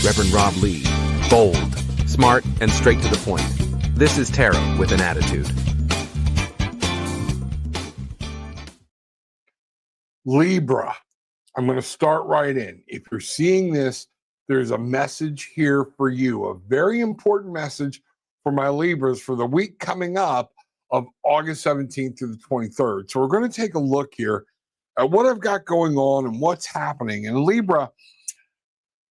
Reverend Rob Lee. Bold, smart, and straight to the point. This is Tarot with an Attitude. Libra, I'm going to start right in. If you're seeing this, there's a message here for you, a very important message for my Libras for the week coming up of August 17th through the 23rd. So we're going to take a look here at what I've got going on and what's happening. And Libra,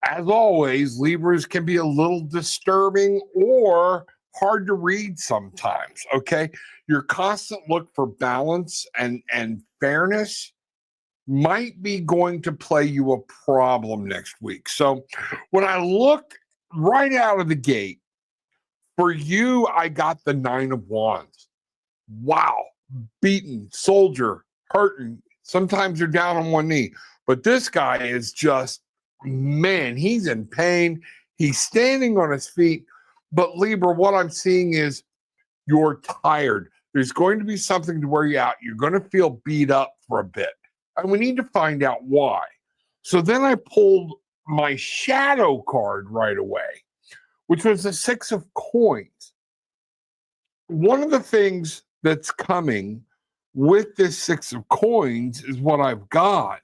as always, Libras can be a little disturbing or hard to read sometimes, okay? Your constant look for balance and fairness might be going to play you a problem next week. So when I look right out of the gate, for you, I got the 9 of Wands. Wow, beaten, soldier, hurting. Sometimes you're down on one knee. But this guy is just, man, he's in pain. He's standing on his feet. But Libra, what I'm seeing is you're tired. There's going to be something to wear you out. You're going to feel beat up for a bit. And we need to find out why. So then I pulled my shadow card right away, which was the 6 of Coins. One of the things that's coming with this 6 of Coins is what I've got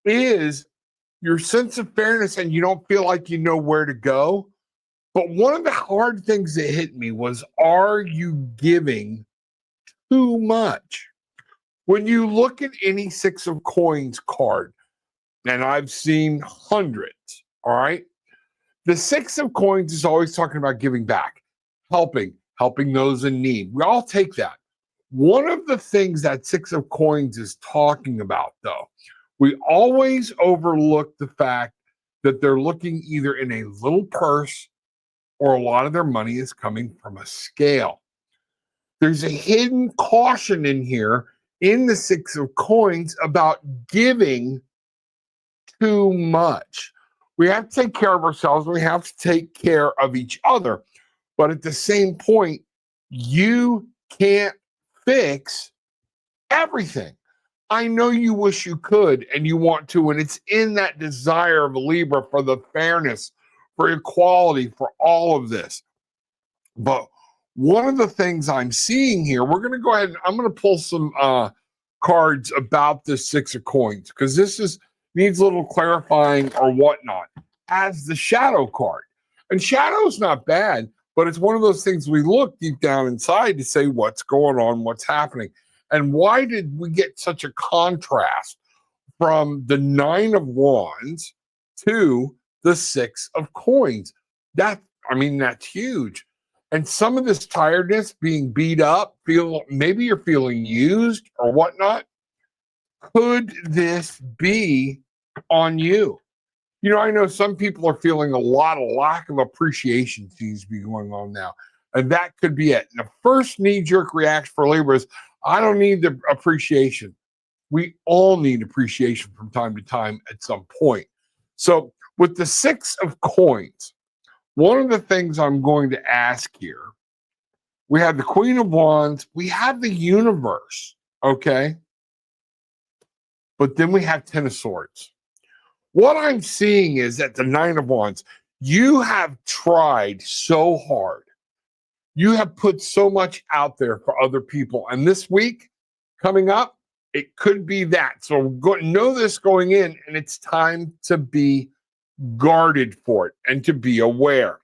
is your sense of fairness, and you don't feel like you know where to go. But one of the hard things that hit me was, are you giving too much? When you look at any 6 of Coins card, and I've seen hundreds, all right? The 6 of Coins is always talking about giving back, helping those in need. We all take that. One of the things that 6 of Coins is talking about, though, we always overlook the fact that they're looking either in a little purse or a lot of their money is coming from a scale. There's a hidden caution in here in the 6 of Coins about giving too much. We have to take care of ourselves. We have to take care of each other. But at the same point, you can't fix everything. I know you wish you could and you want to, and it's in that desire of a Libra for the fairness, for equality, for all of this. But one of the things I'm seeing here, we're going to go ahead and I'm going to pull some cards about this 6 of Coins, because this needs a little clarifying or whatnot as the shadow card. And shadow's not bad, but it's one of those things we look deep down inside to say what's going on, what's happening. And why did we get such a contrast from the 9 of Wands to the 6 of Coins? That's huge. And some of this tiredness, being beat up, maybe you're feeling used or whatnot. Could this be on you? You know, I know some people are feeling a lot of lack of appreciation seems to be going on now. And that could be it. And the first knee-jerk reaction for Libra is, I don't need the appreciation. We all need appreciation from time to time at some point. So with the 6 of Coins, one of the things I'm going to ask here, we have the Queen of Wands, we have the Universe, okay? But then we have 10 of Swords. What I'm seeing is that the 9 of Wands, you have tried so hard. You have put so much out there for other people. And this week coming up, it could be that. So know this going in, and it's time to be guarded for it and to be aware.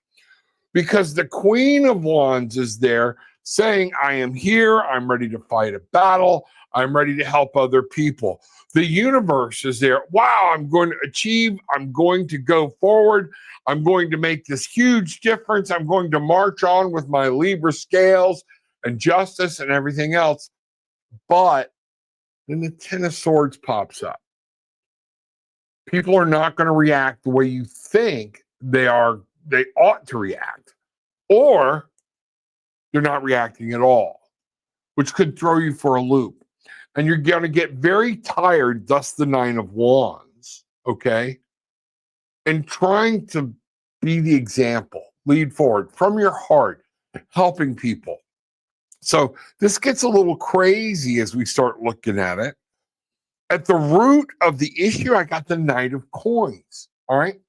Because the Queen of Wands is there saying, I am here, I'm ready to fight a battle, I'm ready to help other people. The Universe is there. Wow, I'm going to achieve, I'm going to go forward, I'm going to make this huge difference, I'm going to march on with my Libra scales and justice and everything else. But then the 10 of Swords pops up. People are not going to react the way you think they ought to react, or they're not reacting at all, which could throw you for a loop. And you're going to get very tired, thus the 9 of Wands, okay? And trying to be the example, lead forward from your heart, helping people. So this gets a little crazy as we start looking at it. At the root of the issue, I got the Knight of Coins, all right?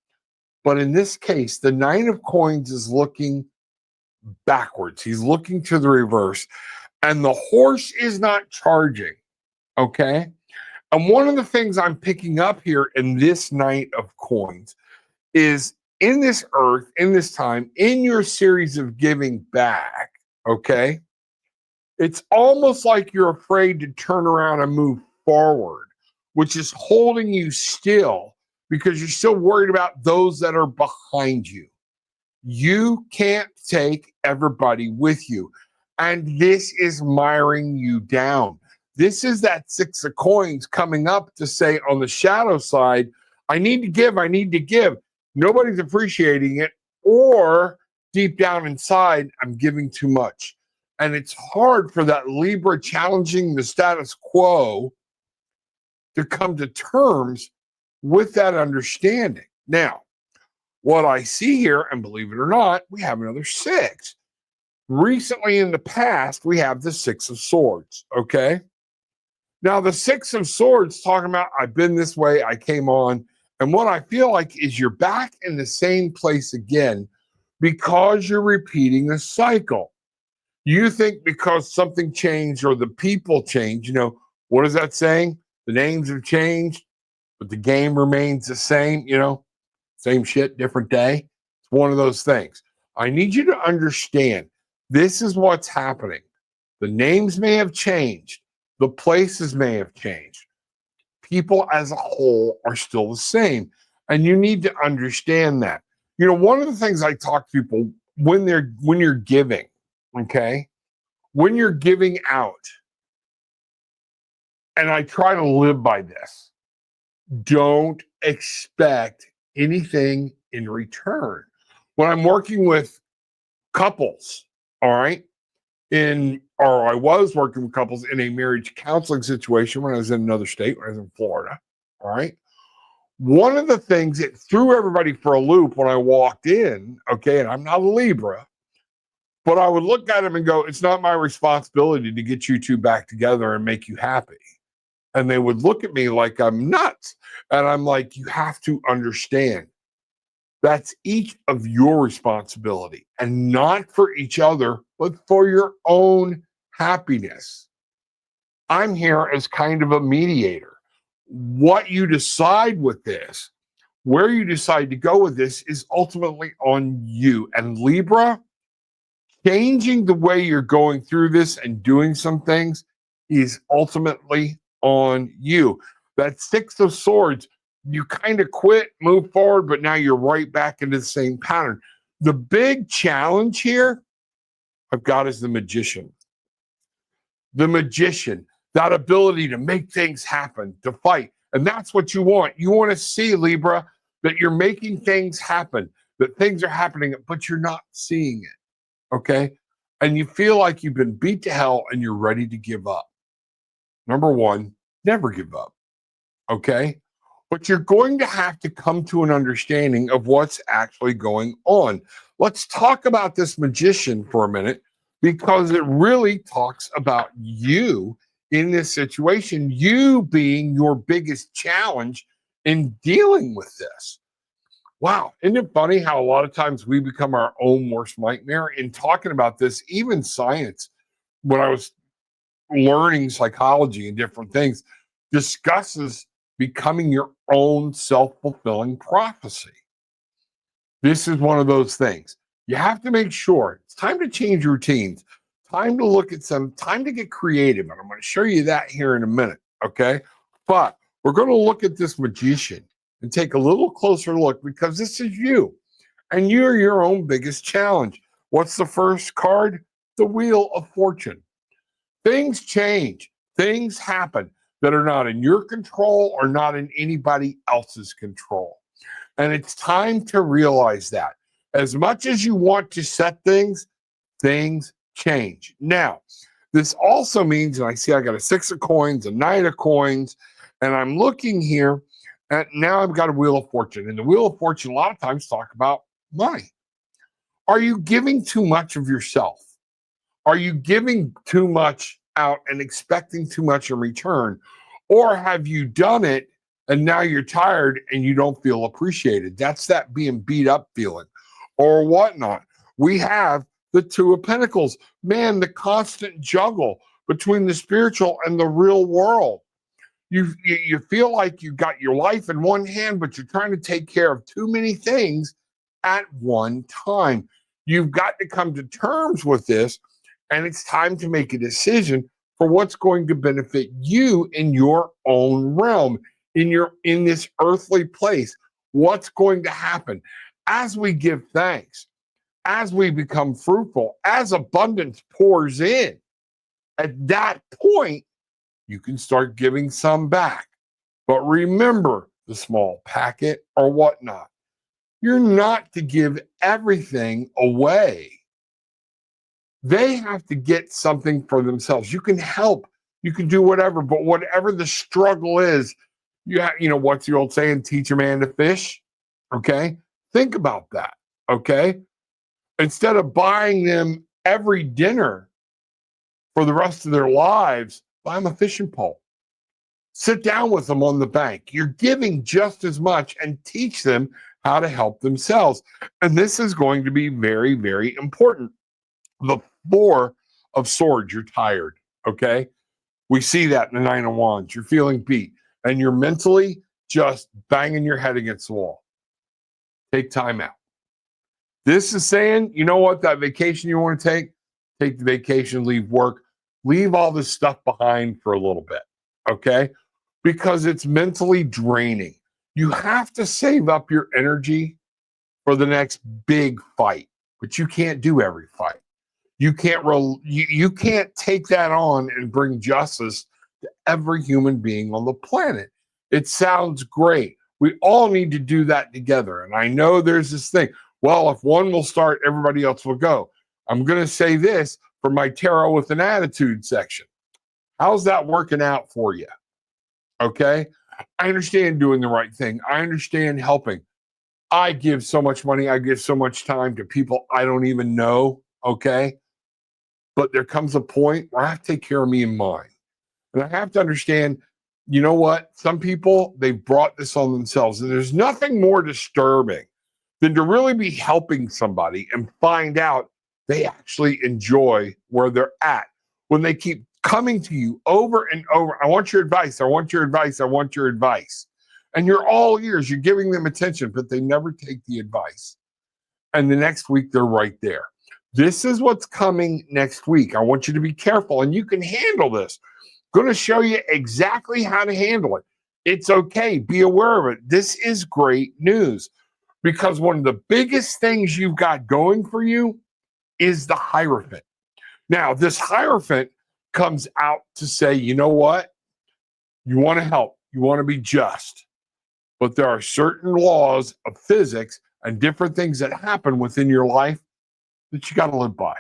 But in this case, the Nine of Coins is looking backwards. He's looking to the reverse, and the horse is not charging. Okay. And one of the things I'm picking up here in this Knight of Coins is in this earth, in this time, in your series of giving back, okay, it's almost like you're afraid to turn around and move forward, which is holding you still because you're still worried about those that are behind you. You can't take everybody with you. And this is miring you down. This is that Six of Coins coming up to say on the shadow side, I need to give, I need to give. Nobody's appreciating it. Or deep down inside, I'm giving too much. And it's hard for that Libra challenging the status quo to come to terms with that understanding. Now, what I see here, and believe it or not, we have another six. Recently in the past, we have the Six of Swords, okay? Now, the Six of Swords talking about, I've been this way, I came on, and what I feel like is you're back in the same place again because you're repeating a cycle. You think because something changed or the people change, what is that saying? The names have changed, but the game remains the same, same shit, different day. It's one of those things. I need you to understand this is what's happening. The names may have changed. The places may have changed. People as a whole are still the same. And you need to understand that. One of the things I talk to people when you're giving, okay? When you're giving out, and I try to live by this, don't expect anything in return. When I'm working with couples, all right, I was working with couples in a marriage counseling situation when I was in another state, when I was in Florida, all right, one of the things that threw everybody for a loop when I walked in, okay, and I'm not a Libra, but I would look at them and go, it's not my responsibility to get you two back together and make you happy. And they would look at me like I'm nuts. And I'm like, you have to understand that's each of your responsibility and not for each other, but for your own happiness. I'm here as kind of a mediator. What you decide with this, where you decide to go with this is ultimately on you. And Libra, changing the way you're going through this and doing some things is ultimately on you. That Six of Swords, you kind of quit, move forward, but now you're right back into the same pattern. The big challenge here I've got is the magician. The magician, that ability to make things happen, to fight. And that's what you want. You want to see, Libra, that you're making things happen, that things are happening, but you're not seeing it. Okay. And you feel like you've been beat to hell and you're ready to give up. Number one, never give up. Okay. But you're going to have to come to an understanding of what's actually going on. Let's talk about this magician for a minute, because it really talks about you in this situation, you being your biggest challenge in dealing with this. Wow, isn't it funny how a lot of times we become our own worst nightmare in talking about this? Even science, when I was learning psychology and different things, discusses becoming your own self-fulfilling prophecy. This is one of those things. You have to make sure it's time to change routines, time to look at time to get creative. And I'm going to show you that here in a minute, okay? But we're going to look at this magician and take a little closer look, because this is you. And you're your own biggest challenge. What's the first card? The Wheel of Fortune. Things change. Things happen that are not in your control or not in anybody else's control. And it's time to realize that. As much as you want to set things, things change. Now, this also means, and I see I got a Six of Coins, a Nine of Coins, and I'm looking here at now I've got a Wheel of Fortune. And the Wheel of Fortune a lot of times talk about money. Are you giving too much of yourself? Are you giving too much out and expecting too much in return? Or have you done it And now you're tired and you don't feel appreciated. That's that being beat up feeling or whatnot. We have the Two of Pentacles. Man, the constant juggle between the spiritual and the real world. You feel like you've got your life in one hand, but you're trying to take care of too many things at one time. You've got to come to terms with this, and it's time to make a decision for what's going to benefit you in your own realm, in this earthly place. What's going to happen as we give thanks, as we become fruitful, as abundance pours in? At that point, you can start giving some back. But remember the small packet or whatnot. You're not to give everything away. They have to get something for themselves. You can help, you can do whatever, but whatever the struggle is, you know, what's the old saying, teach a man to fish? Okay. Think about that. Okay. Instead of buying them every dinner for the rest of their lives, buy them a fishing pole. Sit down with them on the bank. You're giving just as much, and teach them how to help themselves. And this is going to be very, very important. The Four of Swords, you're tired, okay? We see that in the Nine of Wands. You're feeling beat, and you're mentally just banging your head against the wall. Take time out. This is saying, you know what, that vacation you want to take the vacation, leave work, leave all this stuff behind for a little bit, okay? Because it's mentally draining. You have to save up your energy for the next big fight, but you can't do every fight. You can't take that on and bring justice to every human being on the planet. It sounds great. We all need to do that together. And I know there's this thing, well, if one will start, everybody else will go. I'm going to say this for my Tarot with an Attitude section. How's that working out for you? Okay. I understand doing the right thing. I understand helping. I give so much money. I give so much time to people I don't even know. Okay. But there comes a point where I have to take care of me and mine. And I have to understand, you know what? Some people, they've brought this on themselves. And there's nothing more disturbing than to really be helping somebody and find out they actually enjoy where they're at. When they keep coming to you over and over, I want your advice, I want your advice, I want your advice. And you're all ears, you're giving them attention, but they never take the advice. And the next week, they're right there. This is what's coming next week. I want you to be careful, and you can handle this. I'm going to show you exactly how to handle it. It's okay. Be aware of it. This is great news, because one of the biggest things you've got going for you is the Hierophant. Now, this Hierophant comes out to say, you know what? You want to help. You want to be just. But there are certain laws of physics and different things that happen within your life that you got to live by.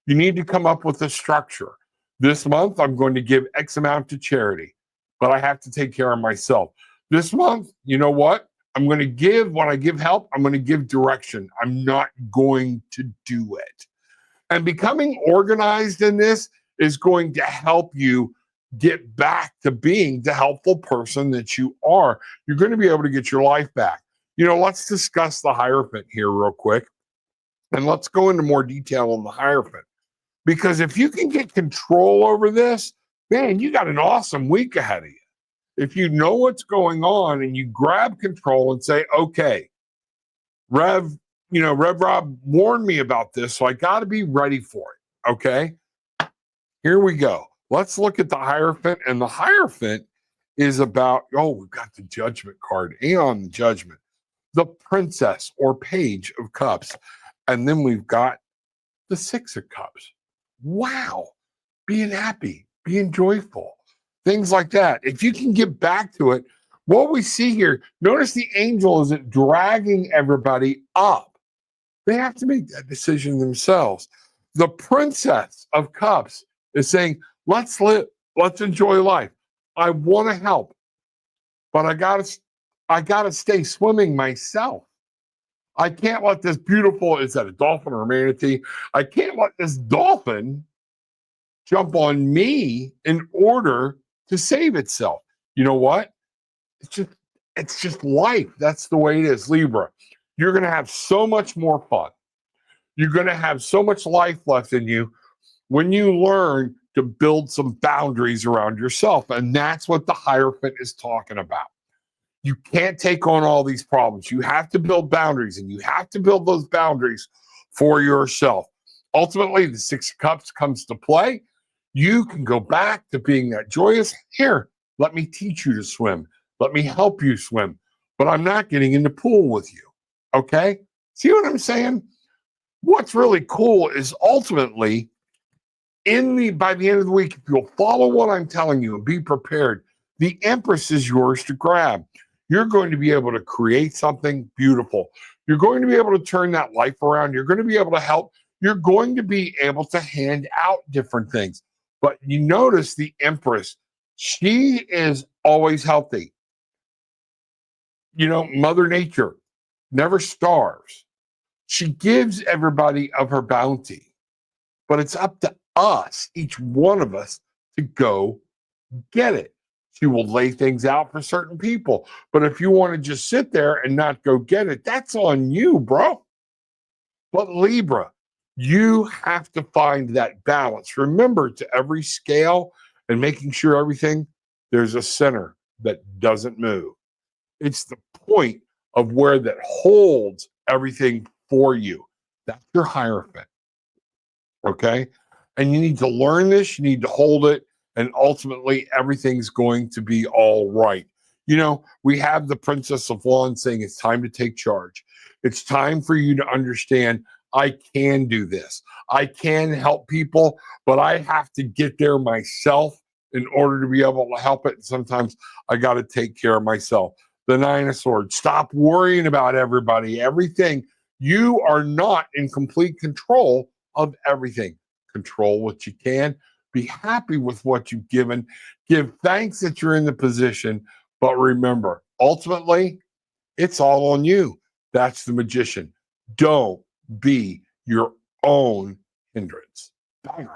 You need to come up with a structure. This month, I'm going to give X amount to charity, but I have to take care of myself. This month, you know what? I'm going to give, when I give help, I'm going to give direction. I'm not going to do it. And becoming organized in this is going to help you get back to being the helpful person that you are. You're going to be able to get your life back. You know, let's discuss the Hierophant here real quick. And let's go into more detail on the Hierophant. Because if you can get control over this, man, you got an awesome week ahead of you. If you know what's going on and you grab control and say, okay, Rev Rob warned me about this, so I got to be ready for it. Okay, here we go. Let's look at the Hierophant. And the Hierophant is about, we've got the Judgment card, Aeon the Judgment, the Princess or Page of Cups. And then we've got the Six of Cups. Wow. Being happy, being joyful, things like that. If you can get back to it, what we see here, notice the angel isn't dragging everybody up. They have to make that decision themselves. The Princess of Cups is saying, let's live, let's enjoy life. I want to help, but I gotta stay swimming myself. I can't let this beautiful, is that a dolphin or a manatee? I can't let this dolphin jump on me in order to save itself. You know what? It's just It's just life. That's the way it is, Libra. You're going to have so much more fun. You're going to have so much life left in you when you learn to build some boundaries around yourself. And that's what the Hierophant is talking about. You can't take on all these problems. You have to build boundaries, and you have to build those boundaries for yourself. Ultimately, the Six of Cups comes to play. You can go back to being that joyous. Here, let me teach you to swim. Let me help you swim. But I'm not getting in the pool with you. Okay? See what I'm saying? What's really cool is ultimately by the end of the week, if you'll follow what I'm telling you and be prepared, the Empress is yours to grab. You're going to be able to create something beautiful. You're going to be able to turn that life around. You're going to be able to help. You're going to be able to hand out different things. But you notice the Empress, she is always healthy. You know, Mother Nature never starves. She gives everybody of her bounty. But it's up to us, each one of us, to go get it. She will lay things out for certain people. But if you want to just sit there and not go get it, that's on you, bro. But Libra, you have to find that balance. Remember, to every scale and making sure everything, there's a center that doesn't move. It's the point of where that holds everything for you. That's your Hierophant. Okay. And you need to learn this, you need to hold it, and ultimately everything's going to be all right. You know, we have the Princess of Wands saying it's time to take charge. It's time for you to understand I can do this. I can help people, but I have to get there myself in order to be able to help it. And sometimes I got to take care of myself. The Nine of Swords. Stop worrying about everybody, everything. You are not in complete control of everything. Control what you can. Be happy with what you've given. Give thanks that you're in the position. But remember, ultimately, it's all on you. That's the Magician. Don't be your own hindrance. Bye,